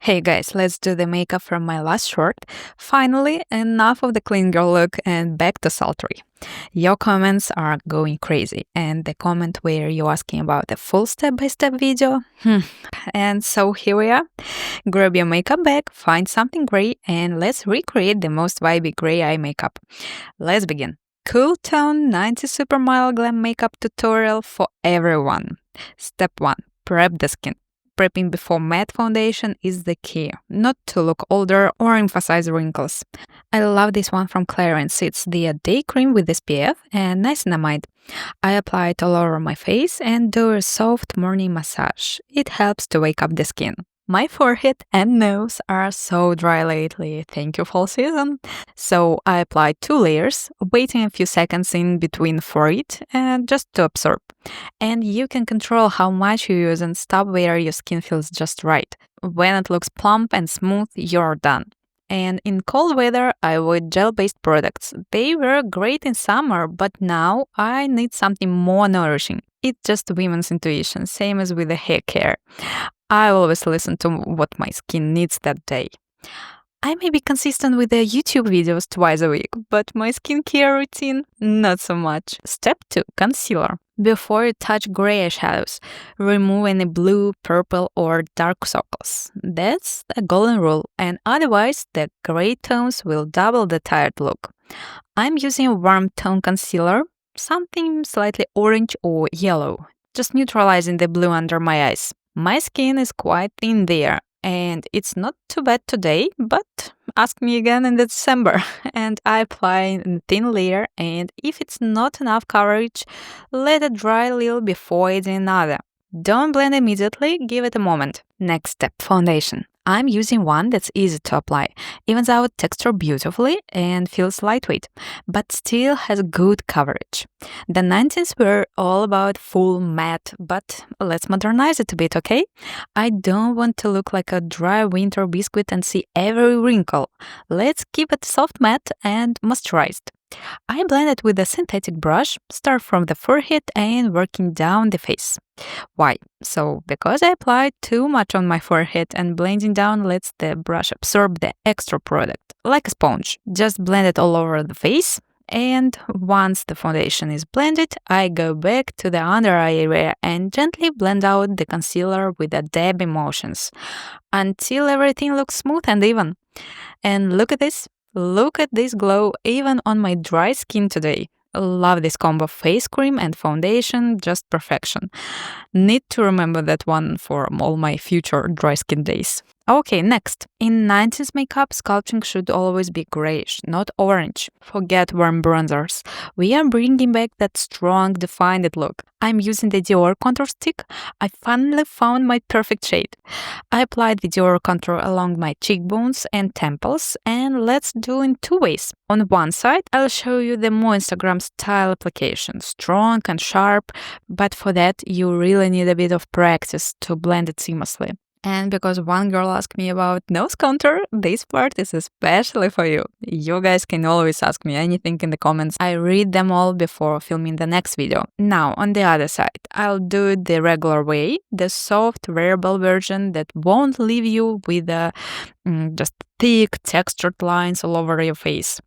Hey guys, let's do the makeup from my last short. Finally, enough of the clean girl look and back to sultry. Your comments are going crazy, and the comment where you're asking about the full step-by-step video. And so here we are. Grab your makeup bag, find something gray, and let's recreate the most vibey gray eye makeup. Let's begin. Cool tone 90 super mild glam makeup tutorial for everyone. Step 1. Prep the skin. Prepping before matte foundation is the key, not to look older or emphasize wrinkles. I love this one from Clarins. It's the day cream with SPF and niacinamide. I apply it all over my face and do a soft morning massage. It helps to wake up the skin. My forehead and nose are so dry lately, thank you fall season. So I apply 2 layers, waiting a few seconds in between for it, and just to absorb. And you can control how much you use and stop where your skin feels just right. When it looks plump and smooth, you're done. And in cold weather, I avoid gel-based products. They were great in summer, but now I need something more nourishing. It's just women's intuition, same as with the hair care. I always listen to what my skin needs that day. I may be consistent with the YouTube videos twice a week, but my skincare routine, not so much. Step 2. Concealer. Before you touch gray eyeshadows, remove any blue, purple, or dark circles. That's a golden rule, and otherwise the gray tones will double the tired look. I'm using a warm tone concealer, something slightly orange or yellow, just neutralizing the blue under my eyes. My skin is quite thin there, and it's not too bad today, but ask me again in December. And I apply a thin layer, and if it's not enough coverage, let it dry a little before adding another. Don't blend immediately, give it a moment. Next step, foundation. I'm using one that's easy to apply, evens out texture beautifully and feels lightweight, but still has good coverage. The 90s were all about full matte, but let's modernize it a bit, okay? I don't want to look like a dry winter biscuit and see every wrinkle. Let's keep it soft matte and moisturized. I blend it with a synthetic brush, start from the forehead and working down the face. Why? So, because I applied too much on my forehead and blending down lets the brush absorb the extra product, like a sponge. Just blend it all over the face. And once the foundation is blended, I go back to the under eye area and gently blend out the concealer with a dab motions until everything looks smooth and even. And look at this. Look at this glow even on my dry skin today. Love this combo of face cream and foundation, just perfection. Need to remember that one for all my future dry skin days. Okay, next. In 90s makeup, sculpting should always be grayish, not orange. Forget warm bronzers. We are bringing back that strong, defined look. I'm using the Dior contour stick. I finally found my perfect shade. I applied the Dior contour along my cheekbones and temples, and let's do in 2 ways. On one side, I'll show you the more Instagram style application, strong and sharp, but for that you really need a bit of practice to blend it seamlessly. And because one girl asked me about nose contour, this part is especially for you. You guys can always ask me anything in the comments. I read them all before filming the next video. Now, on the other side, I'll do it the regular way, the soft, wearable version that won't leave you with just thick, textured lines all over your face.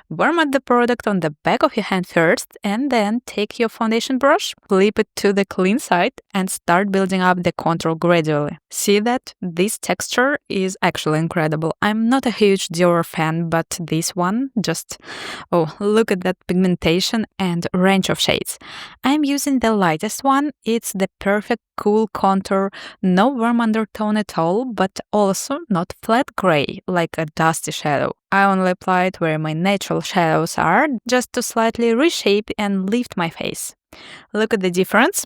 Warm up the product on the back of your hand first, and then take your foundation brush, flip it to the clean side, and start building up the contour gradually. See that? This texture is actually incredible. I'm not a huge Dior fan, but this one look at that pigmentation and range of shades. I'm using the lightest one. It's the perfect cool contour, no warm undertone at all, but also not flat gray, like a dusty shadow. I only apply it where my natural shadows are, just to slightly reshape and lift my face. Look at the difference.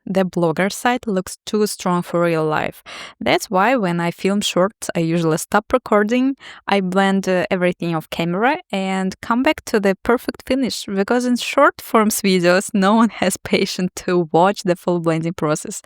The blogger side looks too strong for real life. That's why when I film shorts, I usually stop recording, I blend everything off camera and come back to the perfect finish, because in short forms videos, no one has patience to watch the full blending process.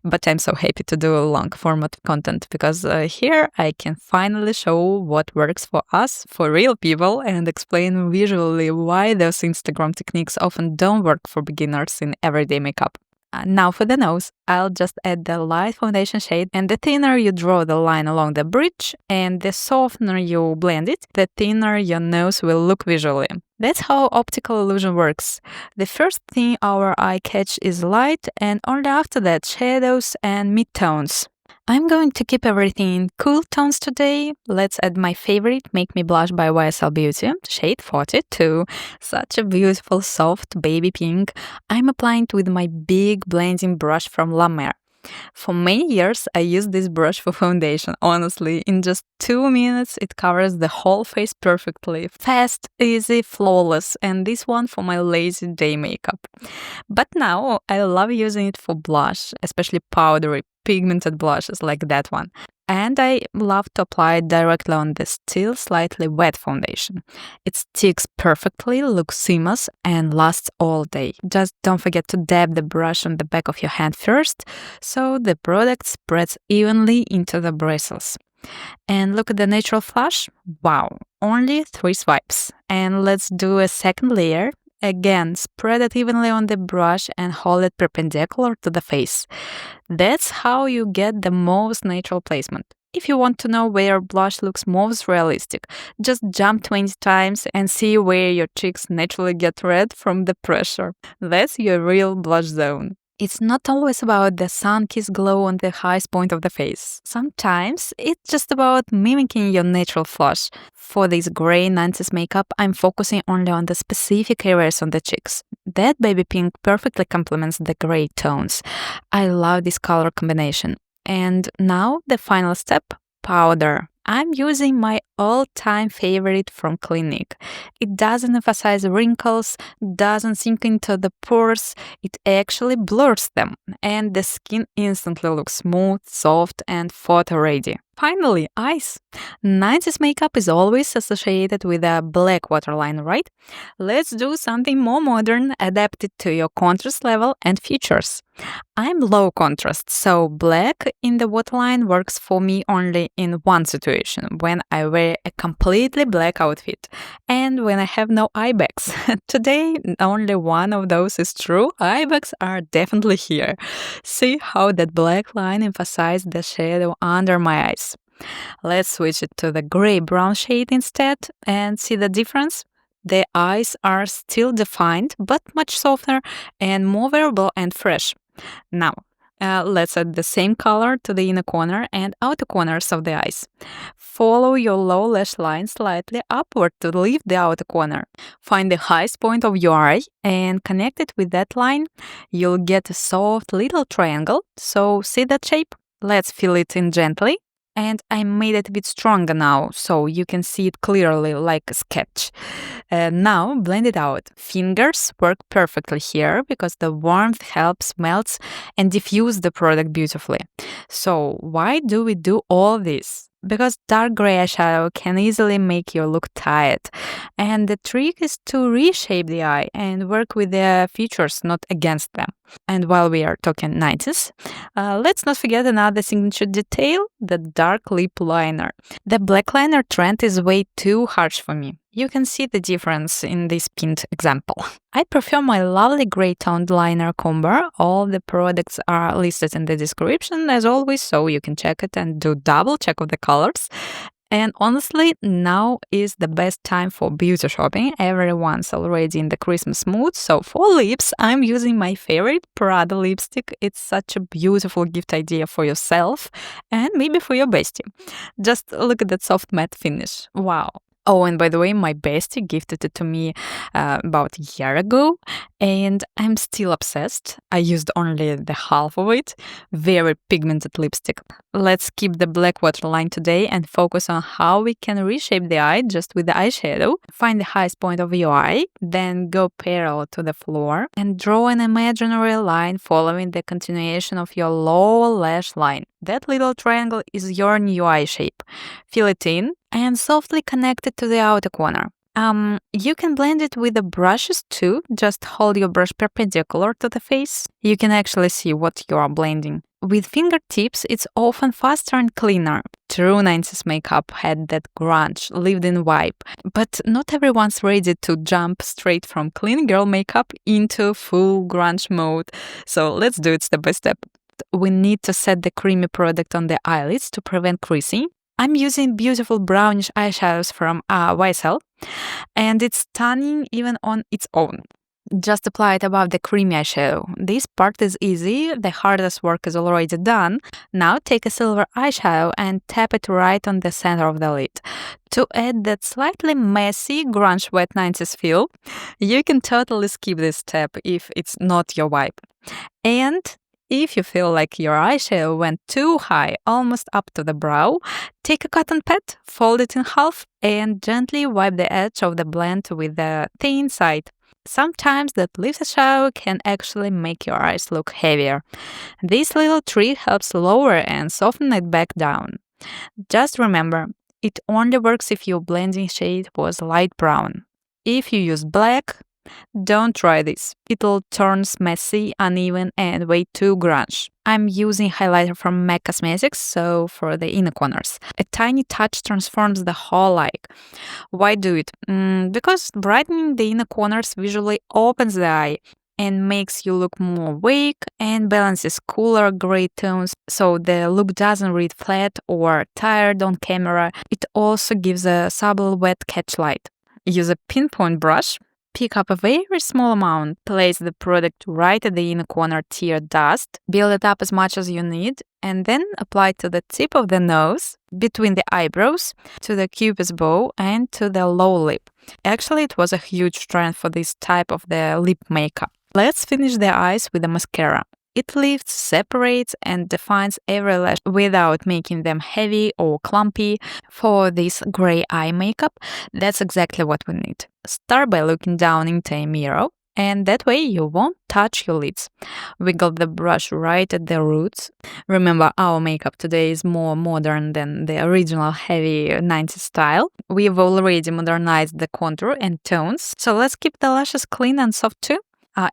But I'm so happy to do a long format content, because here I can finally show what works for us, for real people, and explain visually why those Instagram techniques often don't work for beginners in everyday makeup. Now for the nose, I'll just add the light foundation shade, and the thinner you draw the line along the bridge and the softer you blend it, the thinner your nose will look visually. That's how optical illusion works. The first thing our eye catch is light, and only after that shadows and midtones. I'm going to keep everything in cool tones today. Let's add my favorite Make Me Blush by YSL Beauty, shade 42. Such a beautiful, soft baby pink. I'm applying it with my big blending brush from La Mer. For many years, I used this brush for foundation. Honestly, in just 2 minutes, it covers the whole face perfectly. Fast, easy, flawless, and this one for my lazy day makeup. But now, I love using it for blush, especially powdery, pigmented blushes like that one. And I love to apply it directly on the still slightly wet foundation. It sticks perfectly, looks seamless, and lasts all day. Just don't forget to dab the brush on the back of your hand first, so the product spreads evenly into the bristles. And look at the natural flush. Wow, only 3 swipes. And let's do a second layer. Again, spread it evenly on the brush and hold it perpendicular to the face. That's how you get the most natural placement. If you want to know where blush looks most realistic, just jump 20 times and see where your cheeks naturally get red from the pressure. That's your real blush zone. It's not always about the sun-kissed glow on the highest point of the face. Sometimes it's just about mimicking your natural flush. For this gray 90s makeup, I'm focusing only on the specific areas on the cheeks. That baby pink perfectly complements the gray tones. I love this color combination. And now the final step, powder. I'm using my all-time favorite from Clinique. It doesn't emphasize wrinkles, doesn't sink into the pores, it actually blurs them, and the skin instantly looks smooth, soft, and photo-ready. Finally, eyes. 90s makeup is always associated with a black waterline, right? Let's do something more modern, adapted to your contrast level and features. I'm low contrast, so black in the waterline works for me only in one situation, when I wear a completely black outfit and when I have no eye bags. Today, only one of those is true. Eye bags are definitely here. See how that black line emphasized the shadow under my eyes. Let's switch it to the gray-brown shade instead and see the difference. The eyes are still defined, but much softer and more wearable and fresh. Now, let's add the same color to the inner corner and outer corners of the eyes. Follow your low lash line slightly upward to leave the outer corner. Find the highest point of your eye and connect it with that line. You'll get a soft little triangle. So see that shape? Let's fill it in gently. And I made it a bit stronger now, so you can see it clearly like a sketch. Now blend it out. Fingers work perfectly here because the warmth helps melt and diffuse the product beautifully. So why do we do all this? Because dark gray eyeshadow can easily make your look tight. And the trick is to reshape the eye and work with the features, not against them. And while we are talking 90s, let's not forget another signature detail, the dark lip liner. The black liner trend is way too harsh for me. You can see the difference in this pinned example. I prefer my lovely gray toned liner combo. All the products are listed in the description as always, so you can check it and do double check of the colors. And honestly, now is the best time for beauty shopping. Everyone's already in the Christmas mood. So for lips, I'm using my favorite Prada lipstick. It's such a beautiful gift idea for yourself and maybe for your bestie. Just look at that soft matte finish. Wow. Oh, and by the way, my bestie gifted it to me about a year ago, and I'm still obsessed. I used only the half of it. Very pigmented lipstick. Let's keep the black waterline today and focus on how we can reshape the eye just with the eyeshadow. Find the highest point of your eye, then go parallel to the floor and draw an imaginary line following the continuation of your lower lash line. That little triangle is your new eye shape. Fill it in and softly connect it to the outer corner. You can blend it with the brushes too. Just hold your brush perpendicular to the face. You can actually see what you are blending. With fingertips, it's often faster and cleaner. True 90s makeup had that grunge, lived-in vibe, but not everyone's ready to jump straight from clean girl makeup into full grunge mode. So let's do it step by step. We need to set the creamy product on the eyelids to prevent creasing. I'm using beautiful brownish eyeshadows from YSL, and it's stunning even on its own. Just apply it above the creamy eyeshadow. This part is easy, the hardest work is already done. Now take a silver eyeshadow and tap it right on the center of the lid. To add that slightly messy, grunge wet 90s feel, you can totally skip this step if it's not your vibe. And if you feel like your eyeshadow went too high, almost up to the brow, take a cotton pad, fold it in half, and gently wipe the edge of the blend with the thin side. Sometimes that lifted shadow can actually make your eyes look heavier. This little trick helps lower and soften it back down. Just remember, it only works if your blending shade was light brown. If you use black, don't try this. It'll turn messy, uneven, and way too grunge. I'm using highlighter from MAC Cosmetics, so for the inner corners. A tiny touch transforms the whole eye. Why do it? Because brightening the inner corners visually opens the eye and makes you look more awake and balances cooler gray tones so the look doesn't read flat or tired on camera. It also gives a subtle wet catch light. Use a pinpoint brush. Pick up a very small amount, place the product right at the inner corner tear dust, build it up as much as you need, and then apply to the tip of the nose, between the eyebrows, to the cupid's bow, and to the lower lip. Actually, it was a huge trend for this type of the lip makeup. Let's finish the eyes with a mascara. It lifts, separates, and defines every lash without making them heavy or clumpy. For this gray eye makeup, that's exactly what we need. Start by looking down into a mirror, and that way you won't touch your lids. Wiggle the brush right at the roots. Remember, our makeup today is more modern than the original heavy 90s style. We've already modernized the contour and tones, so let's keep the lashes clean and soft too.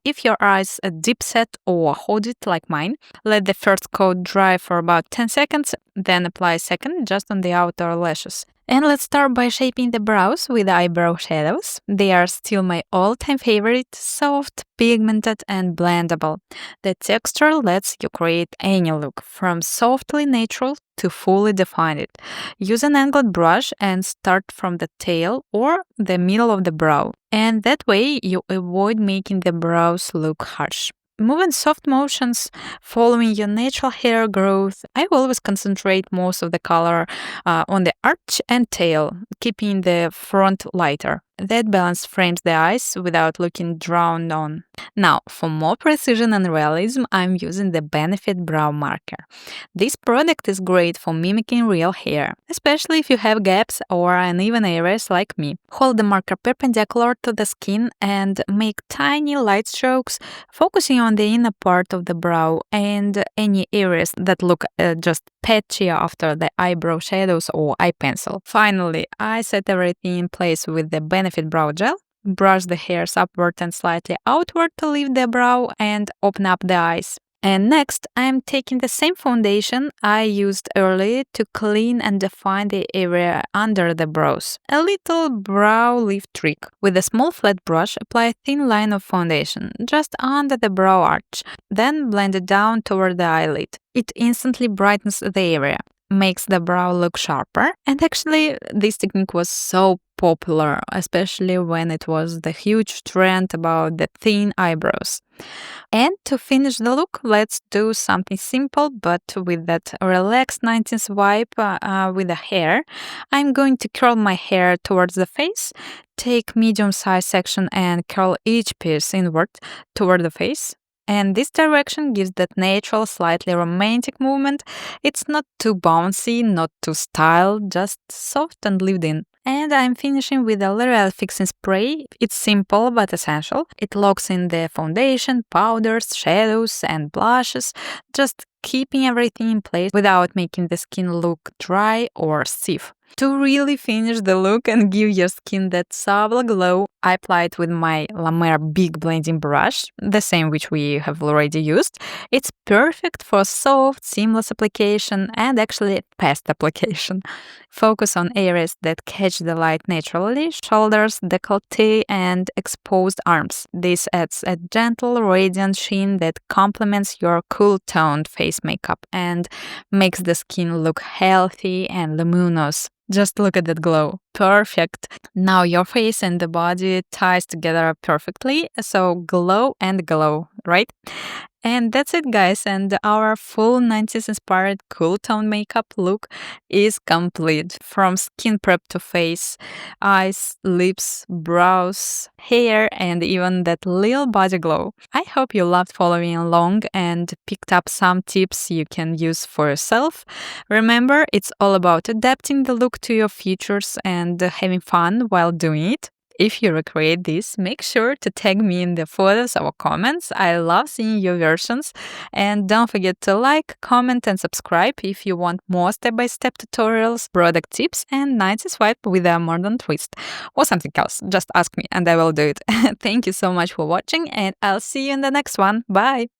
If your eyes are deep set or hooded like mine, let the first coat dry for about 10 seconds, then apply a second just on the outer lashes. And let's start by shaping the brows with eyebrow shadows. They are still my all-time favorite, soft, pigmented, and blendable. The texture lets you create any look, from softly natural to fully defined. Use an angled brush and start from the tail or the middle of the brow. And that way you avoid making the brows look harsh. Move in soft motions, following your natural hair growth. I always concentrate most of the color on the arch and tail, keeping the front lighter. That balance frames the eyes without looking drawn on. Now, for more precision and realism, I'm using the Benefit Brow Marker. This product is great for mimicking real hair, especially if you have gaps or uneven areas like me. Hold the marker perpendicular to the skin and make tiny light strokes, focusing on the inner part of the brow and any areas that look just patchy after the eyebrow shadows or eye pencil. Finally, I set everything in place with the Benefit Brow Gel. Brush the hairs upward and slightly outward to lift the brow and open up the eyes. And next, I'm taking the same foundation I used earlier to clean and define the area under the brows. A little brow lift trick. With a small flat brush, apply a thin line of foundation just under the brow arch, then blend it down toward the eyelid. It instantly brightens the area, makes the brow look sharper, and actually this technique was so popular, especially when it was the huge trend about the thin eyebrows. And to finish the look, let's do something simple but with that relaxed 90s vibe with the hair. I'm going to curl my hair towards the face, take medium-sized section and curl each piece inward toward the face. And this direction gives that natural, slightly romantic movement. It's not too bouncy, not too styled, just soft and lived in. And I'm finishing with a L'Oreal Fixing Spray. It's simple but essential. It locks in the foundation, powders, shadows, and blushes, just keeping everything in place without making the skin look dry or stiff. To really finish the look and give your skin that subtle glow, I apply it with my La Mer big blending brush, the same which we have already used. It's perfect for soft, seamless application and actually fast application. Focus on areas that catch the light naturally, shoulders, décolleté, and exposed arms. This adds a gentle, radiant sheen that complements your cool-toned face makeup and makes the skin look healthy and luminous. Just look at that glow. Perfect. Now your face and the body ties together perfectly. So glow and glow, right? And that's it, guys. And our full 90s inspired cool tone makeup look is complete. From skin prep to face, eyes, lips, brows, hair, and even that little body glow. I hope you loved following along and picked up some tips you can use for yourself. Remember, it's all about adapting the look to your features and having fun while doing it. If you recreate this, make sure to tag me in the photos or comments. I love seeing your versions. And don't forget to like, comment, and subscribe if you want more step-by-step tutorials, product tips, and 90s swipe with a modern twist. Or something else. Just ask me and I will do it. Thank you so much for watching, and I'll see you in the next one. Bye!